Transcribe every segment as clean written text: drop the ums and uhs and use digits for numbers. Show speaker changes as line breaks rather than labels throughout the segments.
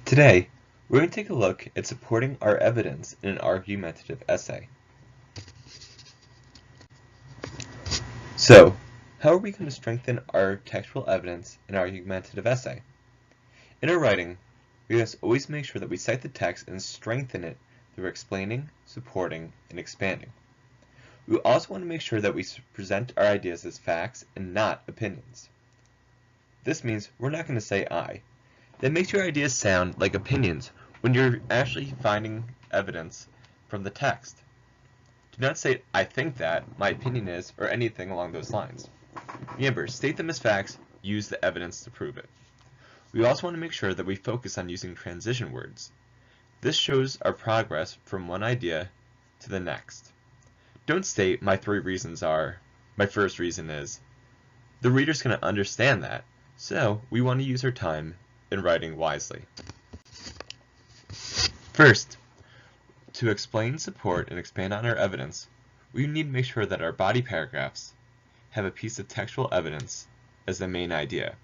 Today, we're going to take a look at supporting our evidence in an argumentative essay. So, how are we going to strengthen our textual evidence in an argumentative essay? In our writing, we must always make sure that we cite the text and strengthen it through explaining, supporting, and expanding. We also want to make sure that we present our ideas as facts and not opinions. This means we're not going to say I. That makes your ideas sound like opinions when you're actually finding evidence from the text. Do not say, I think that, my opinion is, or anything along those lines. Remember, state them as facts, use the evidence to prove it. We also want to make sure that we focus on using transition words. This shows our progress from one idea to the next. Don't state, my three reasons are, my first reason is. The reader's going to understand that, so we want to use our time in writing wisely. First, to explain, support, and expand on our evidence, we need to make sure that our body paragraphs have a piece of textual evidence as the main idea.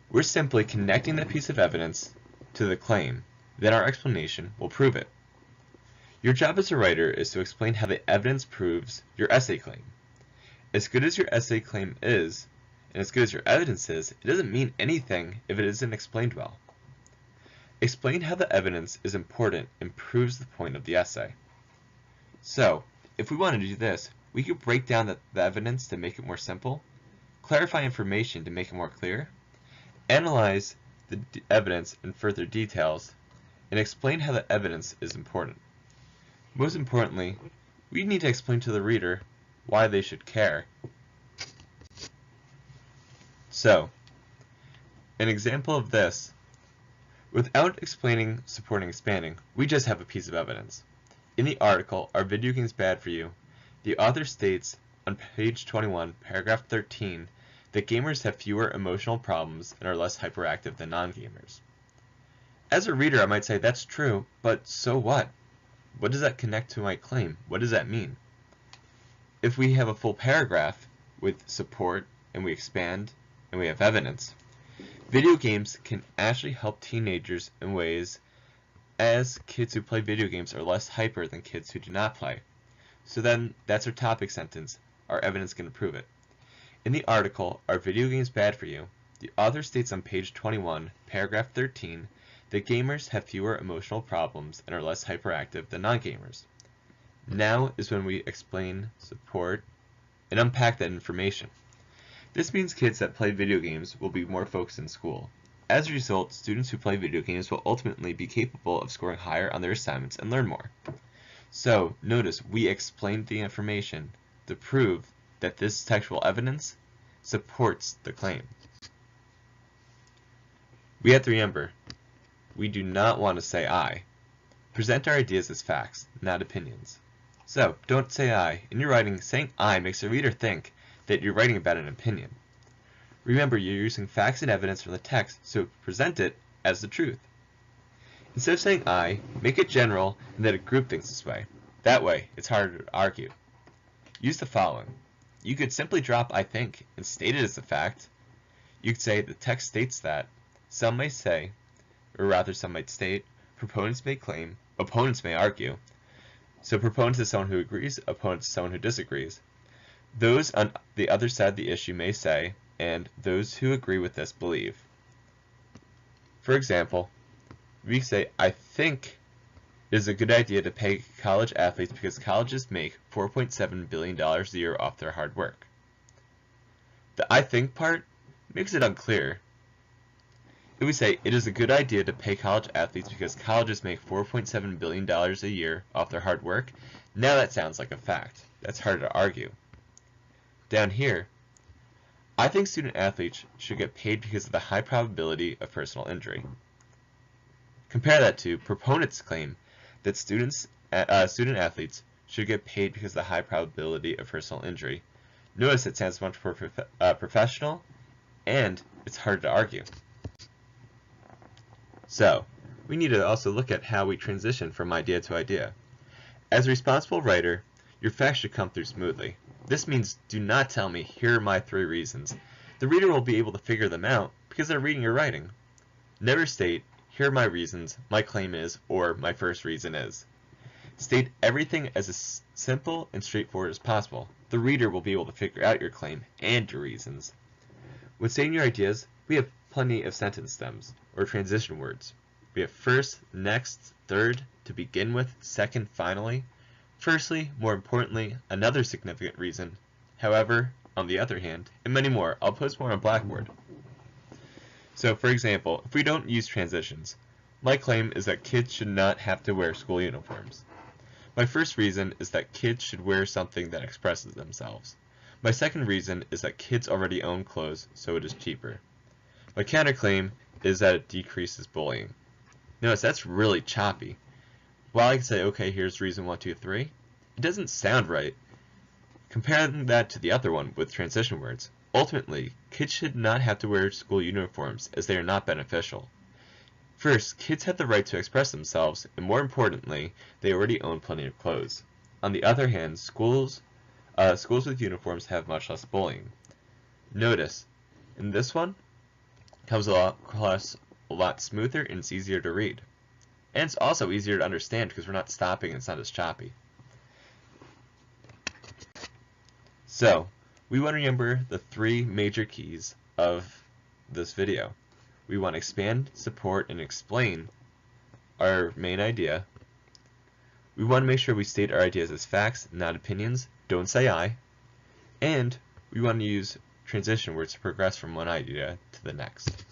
We're simply connecting that piece of evidence to the claim, then our explanation will prove it. Your job as a writer is to explain how the evidence proves your essay claim. As good as your essay claim is, and as good as your evidence is, it doesn't mean anything if it isn't explained well. Explain how the evidence is important and proves the point of the essay. So, if we want to do this, we could break down the evidence to make it more simple, clarify information to make it more clear, analyze the evidence in further details, and explain how the evidence is important. Most importantly, we need to explain to the reader why they should care. So, an example of this, without explaining, supporting, expanding, we just have a piece of evidence. In the article, Are Video Games Bad for You?, the author states on page 21, paragraph 13, that gamers have fewer emotional problems and are less hyperactive than non-gamers. As a reader, I might say, that's true, but so what? What does that connect to my claim? What does that mean? If we have a full paragraph with support, and we expand, and we have evidence, video games can actually help teenagers in ways as kids who play video games are less hyper than kids who do not play. So then, that's our topic sentence. Our evidence can prove it. In the article, Are Video Games Bad for You?, the author states on page 21, paragraph 13, that gamers have fewer emotional problems and are less hyperactive than non-gamers. Now is when we explain, support, and unpack that information. This means kids that play video games will be more focused in school. As a result, students who play video games will ultimately be capable of scoring higher on their assignments and learn more. So, notice we explained the information to prove that this textual evidence supports the claim. We have to remember, we do not want to say I. Present our ideas as facts, not opinions. So, don't say I. In your writing, saying I makes the reader think that you're writing about an opinion. Remember, you're using facts and evidence from the text, so present it as the truth. Instead of saying I, make it general and let a group think this way. That way, it's harder to argue. Use the following. You could simply drop I think and state it as a fact. You could say the text states that. Some may say, or rather some might state, proponents may claim, opponents may argue. So proponents is someone who agrees, opponents is someone who disagrees. Those on the other side of the issue may say, and those who agree with this believe. For example, we say, I think it is a good idea to pay college athletes because colleges make $4.7 billion a year off their hard work. The I think part makes it unclear. If we say, it is a good idea to pay college athletes because colleges make $4.7 billion a year off their hard work, now that sounds like a fact. That's harder to argue. Down here, I think student athletes should get paid because of the high probability of personal injury. Compare that to proponents claim that student athletes should get paid because of the high probability of personal injury. Notice it sounds much more professional, and it's harder to argue. So, we need to also look at how we transition from idea to idea. As a responsible writer, your facts should come through smoothly. This means do not tell me, here are my three reasons. The reader will be able to figure them out because they're reading your writing. Never state, here are my reasons, my claim is, or my first reason is. State everything as simple and straightforward as possible. The reader will be able to figure out your claim and your reasons. When stating your ideas, we have plenty of sentence stems, or transition words. We have first, next, third, to begin with, second, finally. Firstly, more importantly, another significant reason. However, on the other hand, and many more. I'll post more on Blackboard. So, for example, if we don't use transitions, my claim is that kids should not have to wear school uniforms. My first reason is that kids should wear something that expresses themselves. My second reason is that kids already own clothes, so it is cheaper. My counterclaim is that it decreases bullying. Notice that's really choppy. While I can say, okay, here's reason 1, 2, 3, it doesn't sound right. Comparing that to the other one with transition words, ultimately, kids should not have to wear school uniforms as they are not beneficial. First, kids have the right to express themselves, and more importantly, they already own plenty of clothes. On the other hand, schools with uniforms have much less bullying. Notice, in this one, it comes across a lot smoother and it's easier to read. And it's also easier to understand because we're not stopping and it's not as choppy. So, we want to remember the 3 major keys of this video. We want to expand, support, and explain our main idea. We want to make sure we state our ideas as facts, not opinions. Don't say I. And we want to use transition words to progress from one idea to the next.